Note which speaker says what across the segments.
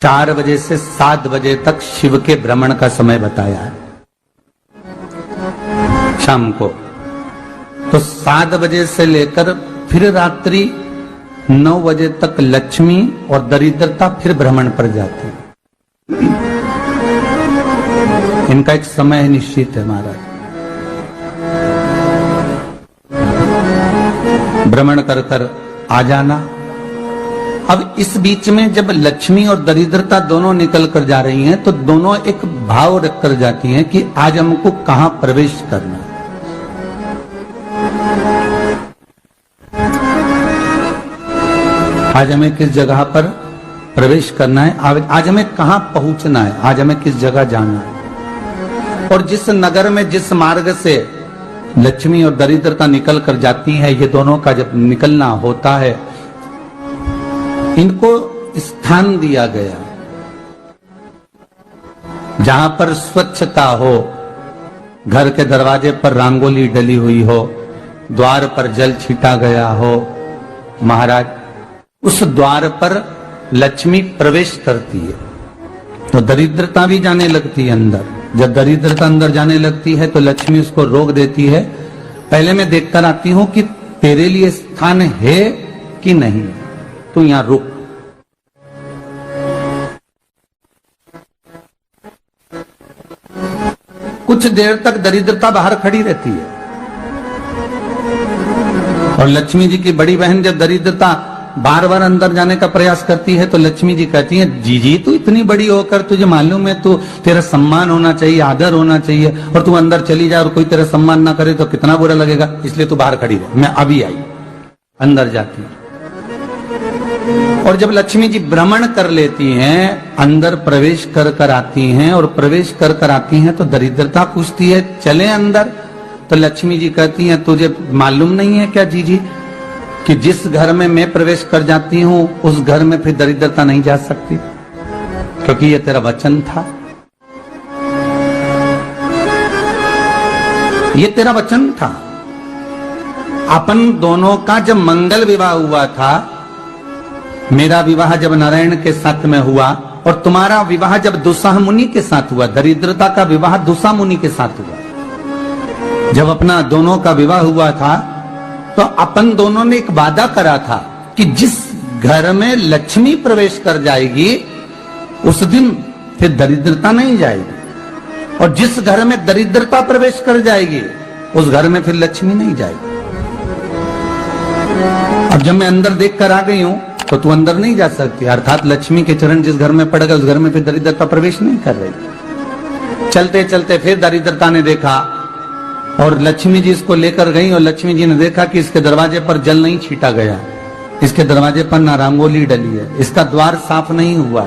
Speaker 1: 4 बजे से 7 बजे तक शिव के भ्रमण का समय बताया है शाम को। तो 7 बजे से लेकर फिर रात्रि 9 बजे तक लक्ष्मी और दरिद्रता फिर भ्रमण पर जाती है। इनका एक समय निश्चित है महाराज। भ्रमण कर कर आ जाना। अब इस बीच में जब लक्ष्मी और दरिद्रता दोनों निकल कर जा रही हैं तो दोनों एक भाव रख कर जाती हैं कि आज हमको कहां प्रवेश करना है। आज हमें किस जगह पर प्रवेश करना है, आज हमें कहां पहुंचना है, आज हमें किस जगह जाना है। और जिस नगर में जिस मार्ग से लक्ष्मी और दरिद्रता निकल कर जाती है, ये दोनों का जब निकलना होता है, इनको स्थान दिया गया जहां पर स्वच्छता हो, घर के दरवाजे पर रंगोली डली हुई हो, द्वार पर जल छीटा गया हो। महाराज उस द्वार पर लक्ष्मी प्रवेश करती है तो दरिद्रता भी जाने लगती है अंदर। जब दरिद्रता अंदर जाने लगती है तो लक्ष्मी उसको रोक देती है, पहले मैं देखकर आती हूं कि तेरे लिए स्थान है कि नहीं, तू यहां रुक। कुछ देर तक दरिद्रता बाहर खड़ी रहती है और लक्ष्मी जी की बड़ी बहन जब दरिद्रता बार बार अंदर जाने का प्रयास करती है तो लक्ष्मी जी कहती हैं, जीजी तू इतनी बड़ी होकर तुझे मालूम है तू तेरा सम्मान होना चाहिए, आदर होना चाहिए, और तू अंदर चली जा और कोई तेरा सम्मान ना करे तो कितना बुरा लगेगा, इसलिए तू बाहर खड़ी रह। मैं अभी आई। अंदर जाती है और जब लक्ष्मी जी भ्रमण कर लेती हैं, अंदर प्रवेश कर कर आती हैं और प्रवेश कर कर आती हैं तो दरिद्रता पूछती है चले अंदर। तो लक्ष्मी जी कहती हैं, तुझे मालूम नहीं है क्या जीजी कि जिस घर में मैं प्रवेश कर जाती हूं उस घर में फिर दरिद्रता नहीं जा सकती, क्योंकि ये तेरा वचन था, ये तेरा वचन था। अपन दोनों का जब मंगल विवाह हुआ था, मेरा विवाह जब नारायण के साथ में हुआ और तुम्हारा विवाह जब दुस्साह मुनि के साथ हुआ, दरिद्रता का विवाह दुस्साह मुनि के साथ हुआ। जब अपना दोनों का विवाह हुआ था तो अपन दोनों ने एक वादा करा था कि जिस घर में लक्ष्मी प्रवेश कर जाएगी उस दिन फिर दरिद्रता नहीं जाएगी, और जिस घर में दरिद्रता प्रवेश कर जाएगी उस घर में फिर लक्ष्मी नहीं जाएगी। अब जब मैं अंदर देख कर आ गई हूं तो तू अंदर नहीं जा सकती, अर्थात लक्ष्मी के चरण जिस घर में पड़ गए उस घर में फिर दरिद्रता प्रवेश नहीं कर रही। चलते चलते फिर दरिद्रता ने देखा और लक्ष्मी जी इसको लेकर गई और लक्ष्मी जी ने देखा कि इसके दरवाजे पर जल नहीं छीटा गया, इसके दरवाजे पर ना रंगोली डली है, इसका द्वार साफ नहीं हुआ,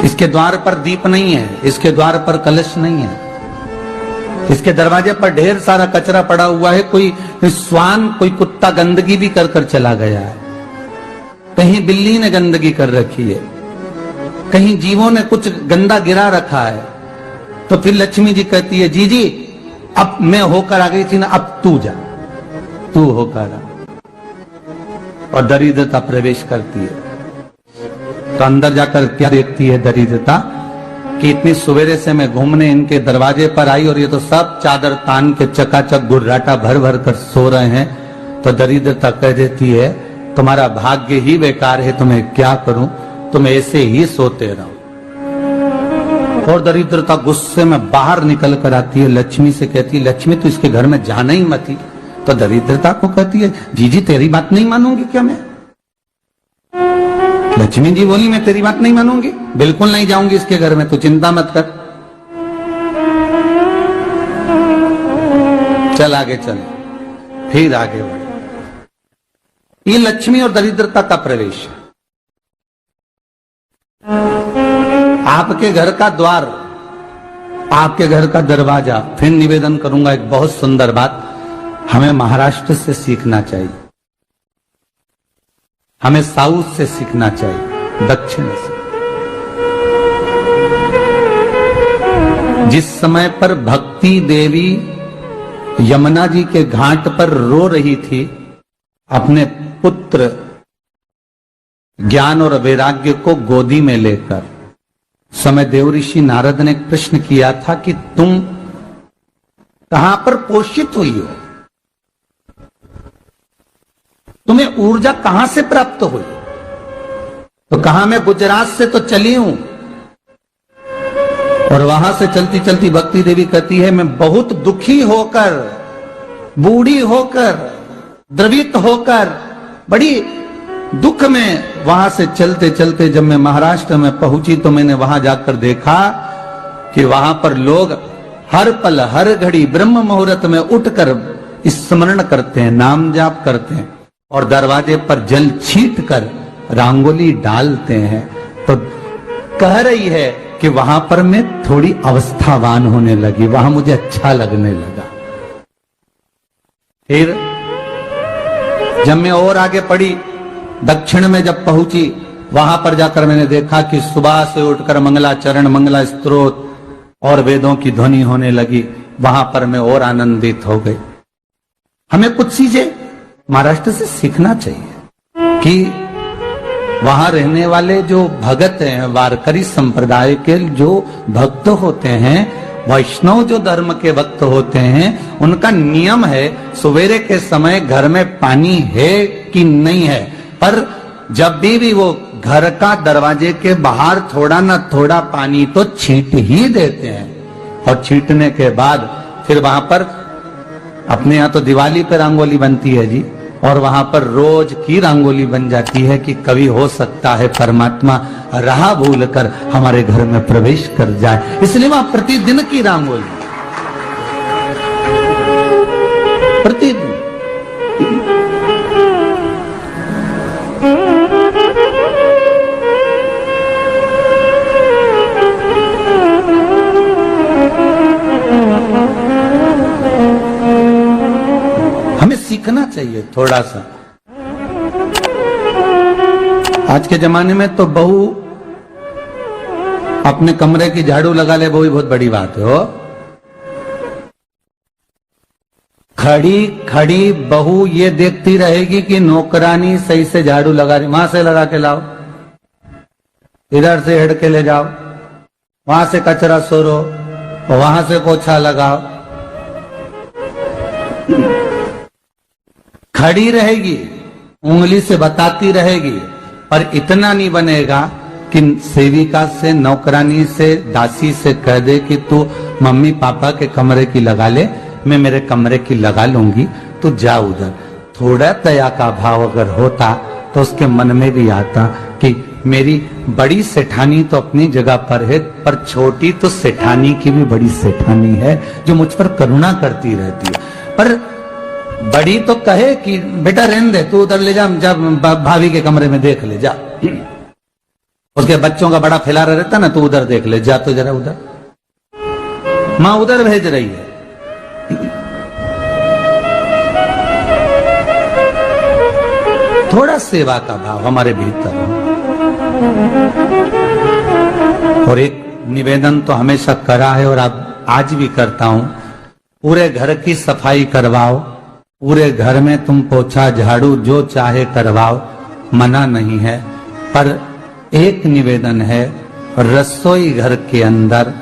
Speaker 1: इसके द्वार पर दीप नहीं है, इसके द्वार पर कलश नहीं है, इसके दरवाजे पर ढेर सारा कचरा पड़ा हुआ है, कोई स्वान कोई कुत्ता गंदगी भी कर कर चला गया है, कहीं बिल्ली ने गंदगी कर रखी है, कहीं जीवों ने कुछ गंदा गिरा रखा है। तो फिर लक्ष्मी जी कहती है, जी जी अब मैं होकर आ गई थी ना, अब तू जा, तू होकर आ। और दरिद्रता प्रवेश करती है तो अंदर जाकर क्या देखती है दरिद्रता कि इतनी सवेरे से मैं घूमने इनके दरवाजे पर आई और ये तो सब चादर तान के चकाचक गुर्राटा भर भर कर सो रहे हैं। तो दरिद्रता कह देती है, तुम्हारा भाग्य ही बेकार है, तुम्हें क्या करूं, तुम ऐसे ही सोते रहो। और दरिद्रता गुस्से में बाहर निकल कर आती है, लक्ष्मी से कहती है, लक्ष्मी तू इसके घर में जाना ही मत। तो दरिद्रता को कहती है, जीजी तेरी बात नहीं मानूंगी क्या मैं? लक्ष्मी जी बोली, मैं तेरी बात नहीं मानूंगी, बिल्कुल नहीं जाऊंगी इसके घर में, तू चिंता मत कर, चल आगे चल। फिर आगे बढ़े। ये लक्ष्मी और दरिद्रता का प्रवेश है। आपके घर का द्वार, आपके घर का दरवाजा। फिर निवेदन करूंगा एक बहुत सुंदर बात, हमें महाराष्ट्र से सीखना चाहिए, हमें साउथ से सीखना चाहिए, दक्षिण से। जिस समय पर भक्ति देवी यमुना जी के घाट पर रो रही थी अपने पुत्र ज्ञान और वैराग्य को गोदी में लेकर समय देव ऋषि नारद ने प्रश्न किया था कि तुम कहां पर पोषित हुई हो, तुम्हें ऊर्जा कहां से प्राप्त हुई? तो कहा मैं गुजरात से तो चली हूं। और वहां से चलती चलती भक्ति देवी कहती है मैं बहुत दुखी होकर, बूढ़ी होकर, द्रवित होकर, बड़ी दुख में वहां से चलते चलते जब मैं महाराष्ट्र में पहुंची तो मैंने वहां जाकर देखा कि वहां पर लोग हर पल हर घड़ी ब्रह्म मुहूर्त में उठकर स्मरण करते हैं, नाम जाप करते हैं और दरवाजे पर जल छीट कर रंगोली डालते हैं। तो कह रही है कि वहां पर मैं थोड़ी अवस्थावान होने लगी, वहां मुझे अच्छा लगने लगा। फिर जब मैं और आगे पढ़ी, दक्षिण में जब पहुंची, वहां पर जाकर मैंने देखा कि सुबह से उठकर मंगलाचरण, मंगला स्तोत्र और वेदों की ध्वनि होने लगी। वहां पर मैं और आनंदित हो गई। हमें कुछ चीजें महाराष्ट्र से सीखना चाहिए कि वहां रहने वाले जो भगत हैं, वारकरी संप्रदाय के जो भक्त होते हैं, वैष्णव जो धर्म के भक्त होते हैं, उनका नियम है सवेरे के समय घर में पानी है कि नहीं है, पर जब भी वो घर का दरवाजे के बाहर थोड़ा ना थोड़ा पानी तो छींट ही देते हैं। और छींटने के बाद फिर वहां पर अपने यहाँ तो दिवाली पे रंगोली बनती है जी, और वहां पर रोज की रंगोली बन जाती है कि कभी हो सकता है परमात्मा राह भूल कर हमारे घर में प्रवेश कर जाए, इसलिए वहां प्रतिदिन की रंगोली, प्रतिदिन। हमें सीखना चाहिए थोड़ा सा। आज के जमाने में तो बहू अपने कमरे की झाड़ू लगा ले, वो भी बहुत बड़ी बात है। हो खड़ी खड़ी बहू ये देखती रहेगी कि नौकरानी सही से झाड़ू लगा रही, वहां से लगा के लाओ, इधर से हेड के ले जाओ, वहां से कचरा सोरो, वहां से पोछा लगाओ। खड़ी रहेगी, उंगली से बताती रहेगी, पर इतना नहीं बनेगा कि सेविका से, नौकरानी से, दासी से कह दे कि तू मम्मी पापा के कमरे की लगा ले, मैं मेरे कमरे की लगा लूंगी, तू जा उधर। थोड़ा दया का भाव अगर होता तो उसके मन में भी आता कि मेरी बड़ी सेठानी तो अपनी जगह पर है, पर छोटी तो सेठानी की भी बड़ी सेठानी है जो मुझ पर करुणा करती रहती है। पर बड़ी तो कहे कि बेटा रहने दे, तू उधर ले जा, जब भाभी के कमरे में देख ले जा, उसके बच्चों का बड़ा फैलारा रहता ना, तू उधर देख ले जा, तो जरा उधर, मां उधर भेज रही है। थोड़ा सेवा का भाव हमारे भीतर हो। और एक निवेदन तो हमेशा करा है और अब आज भी करता हूं, पूरे घर की सफाई करवाओ, पूरे घर में तुम पोछा झाड़ू जो चाहे करवाओ, मना नहीं है, पर एक निवेदन है, रसोई घर के अंदर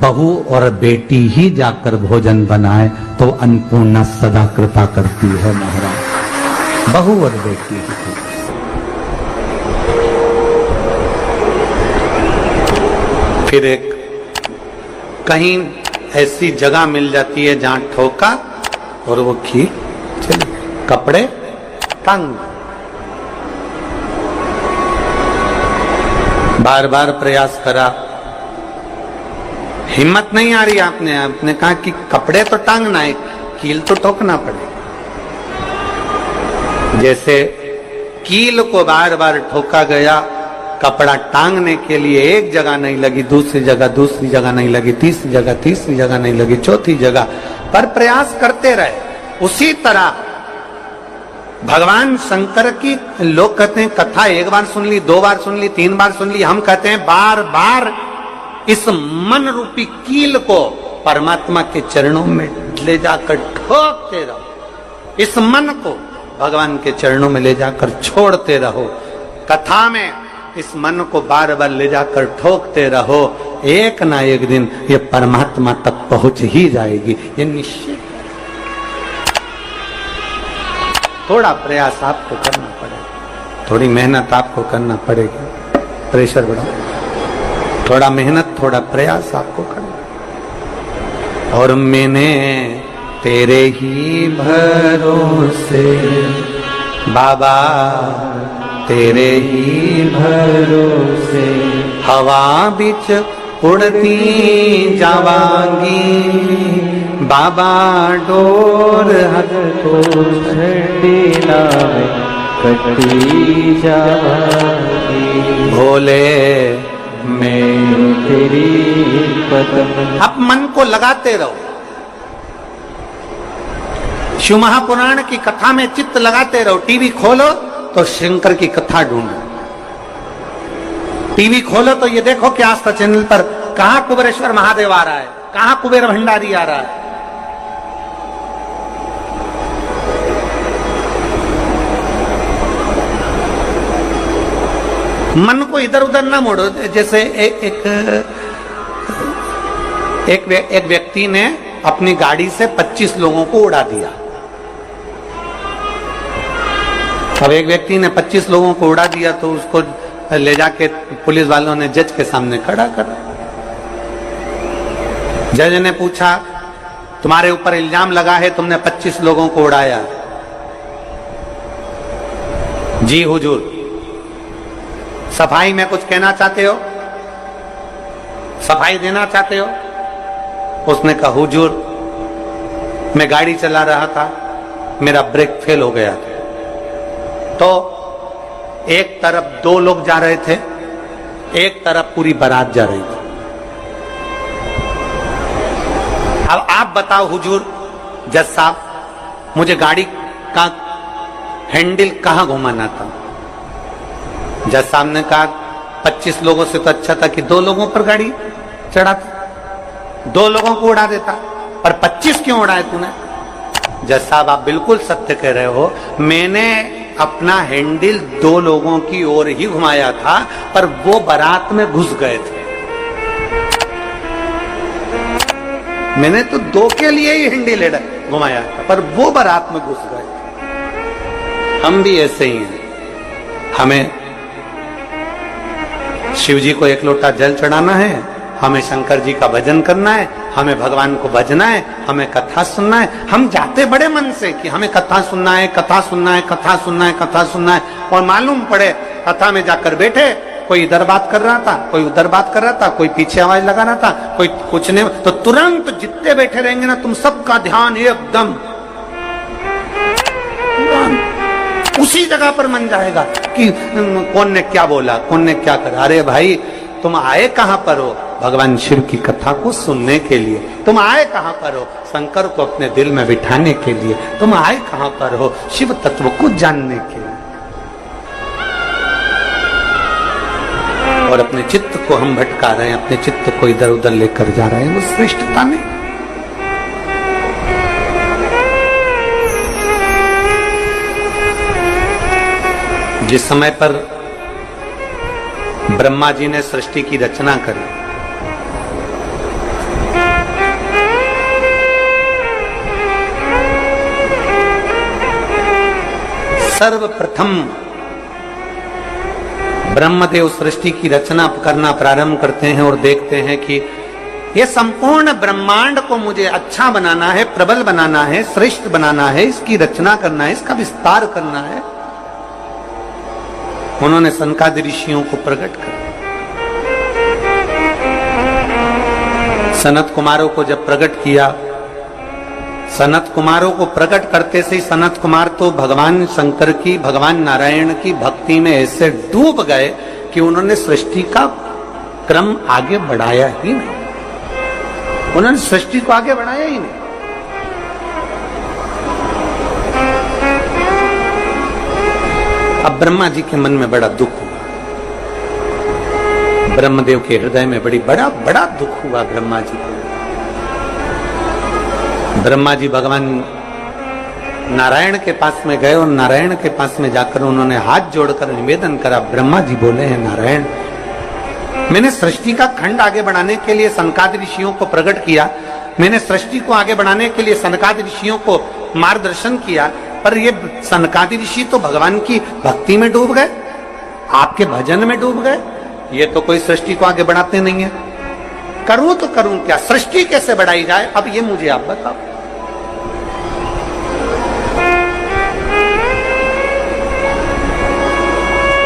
Speaker 1: बहू और बेटी ही जाकर भोजन बनाए तो अन्नपूर्णा सदा कृपा करती है महाराज, बहू और बेटी ही। फिर एक कहीं ऐसी जगह मिल जाती है जहां ठोका और वो खीर चली, कपड़े तंग, बार बार प्रयास करा, हिम्मत नहीं आ रही। आपने कहा कि कपड़े तो टांगना है, कील तो ठोकना पड़ेगा। जैसे कील को बार बार ठोका गया, कपड़ा टांगने के लिए एक जगह नहीं लगी, दूसरी जगह नहीं लगी, तीसरी जगह नहीं लगी, चौथी जगह पर प्रयास करते रहे। उसी तरह भगवान शंकर की लोग कहते हैं कथा एक बार सुन ली, 2 बार सुन ली, 3 बार सुन ली, हम कहते हैं बार बार इस मन रूपी कील को परमात्मा के चरणों में ले जाकर ठोकते रहो, इस मन को भगवान के चरणों में ले जाकर छोड़ते रहो, कथा में इस मन को बार बार ले जाकर ठोकते रहो, एक ना एक दिन ये परमात्मा तक पहुंच ही जाएगी, ये निश्चित। थोड़ा प्रयास आपको करना पड़ेगा, थोड़ी मेहनत आपको करना पड़ेगी। प्रेशर बढ़ाओ, थोड़ा मेहनत थोड़ा प्रयास आपको करना। और मैंने तेरे ही भरोसे बाबा, तेरे ही भरोसे हवा बिच उड़ती जावांगी बाबा, डोर हथ तो छड़ीना कटी जावांगी भोले मैं तेरी पदम। आप मन को लगाते रहो, शिव महापुराण की कथा में चित्त लगाते रहो। टीवी खोलो तो शंकर की कथा ढूंढो, टीवी खोलो तो ये देखो कि आस्था चैनल पर कहां कुबेरेश्वर महादेव आ रहा है, कहां कुबेर भंडारी आ रहा है। मन को इधर उधर ना मोड़ो। जैसे एक व्यक्ति ने अपनी गाड़ी से 25 लोगों को उड़ा दिया। अब एक व्यक्ति ने 25 लोगों को उड़ा दिया तो उसको ले जाके पुलिस वालों ने जज के सामने खड़ा करा। जज ने पूछा, तुम्हारे ऊपर इल्जाम लगा है तुमने 25 लोगों को उड़ाया। जी हुजूर। सफाई में कुछ कहना चाहते हो, सफाई देना चाहते हो? उसने कहा, हुजूर मैं गाड़ी चला रहा था, मेरा ब्रेक फेल हो गया था, तो एक तरफ 2 लोग जा रहे थे, एक तरफ पूरी बारात जा रही थी। अब आप बताओ हुजूर जज साहब, मुझे गाड़ी का हैंडल कहां घुमाना था? जज साहब ने कहा 25 लोगों से तो अच्छा था कि 2 लोगों पर गाड़ी चढ़ाता, 2 लोगों को उड़ा देता, पर 25 क्यों उड़ाए तूने? जज साहब आप बिल्कुल सत्य कह रहे हो, मैंने अपना हैंडल 2 लोगों की ओर ही घुमाया था, पर वो बारात में घुस गए थे। मैंने तो 2 के लिए ही हैंडल घुमाया था, पर वो बारात में घुस गए। हम भी ऐसे ही हैं, हमें शिव जी को 1 लोटा जल चढ़ाना है, हमें शंकर जी का भजन करना है, हमें भगवान को भजना है, हमें कथा सुनना है। हम जाते बड़े मन से कि हमें कथा सुनना है, कथा सुनना है, कथा सुनना है, कथा सुनना है, और मालूम पड़े कथा में जाकर बैठे, कोई इधर बात कर रहा था, कोई उधर बात कर रहा था, कोई पीछे आवाज लगा रहा था, कोई कुछ नहीं, तो तुरंत जितने बैठे रहेंगे ना, तुम सबका ध्यान एकदम उसी जगह पर मन जाएगा कि कौन ने क्या बोला, कौन ने क्या करा। अरे भाई तुम आए कहां पर हो? भगवान शिव की कथा को सुनने के लिए। तुम आए कहां पर हो? शंकर को अपने दिल में बिठाने के लिए। तुम आए कहां पर हो? शिव तत्व को जानने के लिए। और अपने चित्त को हम भटका रहे हैं, अपने चित्त को इधर उधर लेकर जा रहे हैं, वो श्रेष्ठता नहीं। जिस समय पर ब्रह्मा जी ने सृष्टि की रचना करी, सर्वप्रथम ब्रह्मदेव सृष्टि की रचना करना प्रारंभ करते हैं और देखते हैं कि ये संपूर्ण ब्रह्मांड को मुझे अच्छा बनाना है, प्रबल बनाना है, श्रेष्ठ बनाना है, इसकी रचना करना है, इसका विस्तार करना है। उन्होंने सनकादि ऋषियों को प्रकट कर, सनत कुमारों को जब प्रकट किया, सनत कुमारों को प्रकट करते से सनत कुमार तो भगवान शंकर की, भगवान नारायण की भक्ति में ऐसे डूब गए कि उन्होंने सृष्टि का क्रम आगे बढ़ाया ही नहीं। उन्होंने सृष्टि को आगे बढ़ाया ही नहीं। अब ब्रह्मा जी के मन में बड़ा दुख हुआ, ब्रह्मदेव के हृदय में बड़ा दुख हुआ ब्रह्मा जी को। ब्रह्मा जी भगवान नारायण के पास में गए और नारायण के पास में जाकर उन्होंने हाथ जोड़कर निवेदन करा। ब्रह्मा जी बोले हैं, नारायण, मैंने सृष्टि का खंड आगे बढ़ाने के लिए सनकादि ऋषियों को प्रकट किया, मैंने सृष्टि को आगे बढ़ाने के लिए सनकादि ऋषियों को मार्गदर्शन किया, पर ये सनकादि ऋषि तो भगवान की भक्ति में डूब गए, आपके भजन में डूब गए, ये तो कोई सृष्टि को आगे बढ़ाते नहीं है। करूं तो करूं क्या, सृष्टि कैसे बढ़ाई जाए, अब ये मुझे आप बताओ।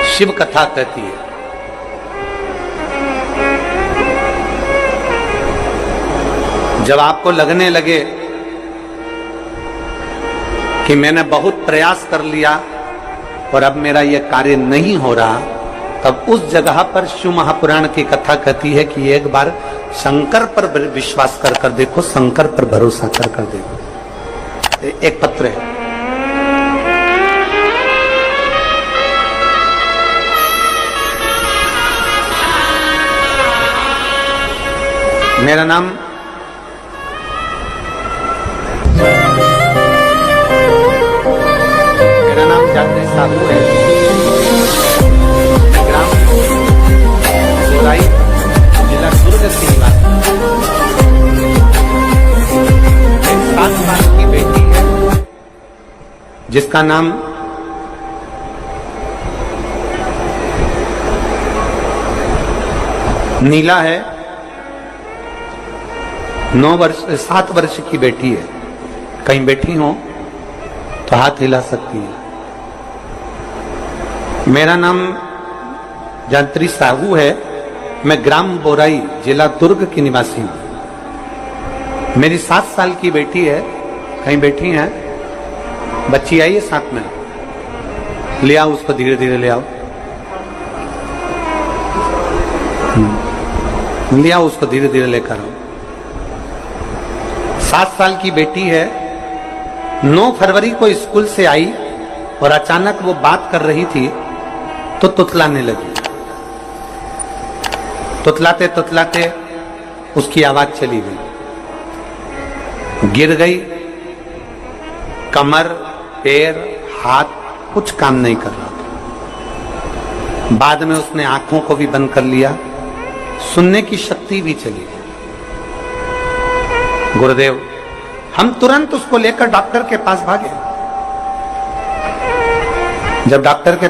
Speaker 1: शिव कथा कहती है, जब आपको लगने लगे कि मैंने बहुत प्रयास कर लिया और अब मेरा यह कार्य नहीं हो रहा, तब उस जगह पर शिव महापुराण की कथा कहती है कि एक बार शंकर पर विश्वास कर देखो, शंकर पर भरोसा कर देखो। एक पत्र है, मेरा नाम जात्री साहू है, ग्राम बोराई, जिला दुर्ग के निवासी। 7 साल की बेटी है जिसका नाम नीला है। 7 वर्ष की बेटी है। कहीं बैठी हो तो हाथ हिला सकती है। मेरा नाम जात्री साहू है, मैं ग्राम बोराई, जिला दुर्ग की निवासी हूं। मेरी 7 साल की बेटी है, कहीं बैठी है, बच्ची आई है साथ में, ले आओ उसको, धीरे धीरे ले आओ, ले आओ उसको, धीरे धीरे लेकर आओ। 7 साल की बेटी है, 9 फरवरी को स्कूल से आई और अचानक वो बात कर रही थी तो तुतलाने लगी। तुतलाते तुतलाते उसकी आवाज चली गई, गिर गई, कमर, पैर, हाथ कुछ काम नहीं कर रहा था। बाद में उसने आंखों को भी बंद कर लिया, सुनने की शक्ति भी चली गई। गुरुदेव, हम तुरंत उसको लेकर डॉक्टर के पास भागे। जब डॉक्टर के